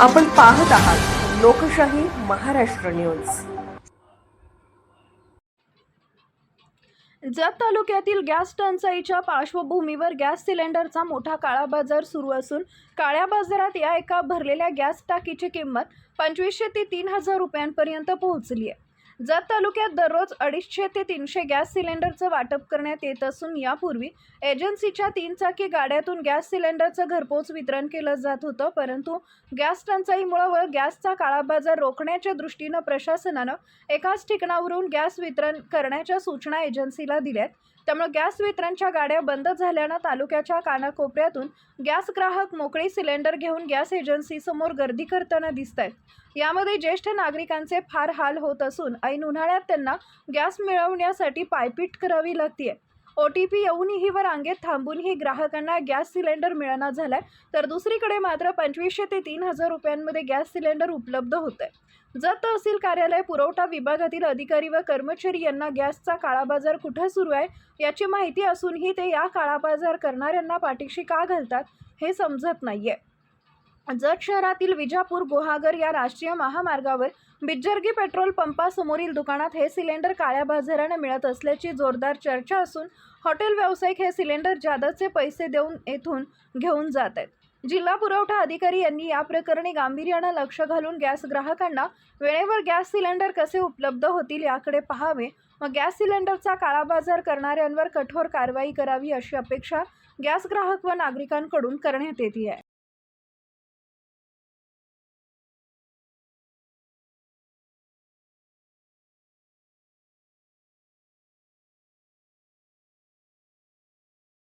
आपण पाहत आहात लोकशाही महाराष्ट्र न्यूज। जत तालुक्यातील गॅस टंचाईच्या पार्श्वभूमीवर गॅस सिलेंडरचा मोठा काळा बाजार सुरू असून काळ्या बाजारात या एका भरलेल्या गॅस टाकीची किंमत 2500 ते 3000 रुपयांपर्यंत पोहोचली आहे। जत तालुक्यात दररोज 250 ते 300 गॅस सिलेंडरचं वाटप करण्यात येत असून यापूर्वी एजन्सीच्या 3 चाकी गाड्यातून गॅस सिलेंडरचं घरपोच वितरण केलं जात होतं, परंतु गॅस टंचाईमुळे व गॅसचा काळा बाजार रोखण्याच्या दृष्टीनं प्रशासनानं एकाच ठिकाणावरून गॅस वितरण करण्याच्या सूचना एजन्सीला दिल्यात। त्यामुळे गॅस वितरणच्या गाड्या बंद झाल्यानं तालुक्याच्या कानाकोपऱ्यातून गॅस ग्राहक मोकळे सिलेंडर घेऊन गॅस एजन्सीसमोर गर्दी करताना दिसतायत। यामध्ये ज्येष्ठ नागरिकांचे फार हाल होत असून ऐन उन्हाळ्यात त्यांना गॅस मिळवण्यासाठी पायपीट करावी लागते। OTP येऊनही व रांगेत थांबूनही ग्राहकांना गॅस सिलेंडर मिळेना झालाय, तर दुसरीकडे मात्र 2500 ते 3000 रुपयांमध्ये गॅस सिलेंडर उपलब्ध होत आहे। जत तहसील कार्यालय पुरवठा विभागातील अधिकारी व कर्मचारी यांना गॅसचा काळा बाजार कुठे सुरू आहे याची माहिती असूनही ते या काळा बाजार करणाऱ्यांना पाठीशी का घालतात हे समजत नाहीये। जत शहरातील विजापूर गुहागर या राष्ट्रीय महामार्गावर बिज्जर्गी पेट्रोल पंपासमोरील दुकानात हे सिलेंडर काळ्या बाजाराने मिळत असल्याची जोरदार चर्चा असून हॉटेल व्यावसायिक हे सिलेंडर जादाचे पैसे देऊन येथून घेऊन जात आहेत। जिल्हा पुरवठा अधिकारी यांनी या प्रकरणी गांभीर्याने लक्ष घालून गॅस ग्राहकांना वेळेवर गॅस सिलेंडर कसे उपलब्ध होतील याकडे पाहावे व गॅस सिलेंडरचा काळा बाजार करणाऱ्यांवर कठोर कारवाई करावी अशी अपेक्षा गॅस ग्राहक व नागरिकांकडून करण्यात येते आहे।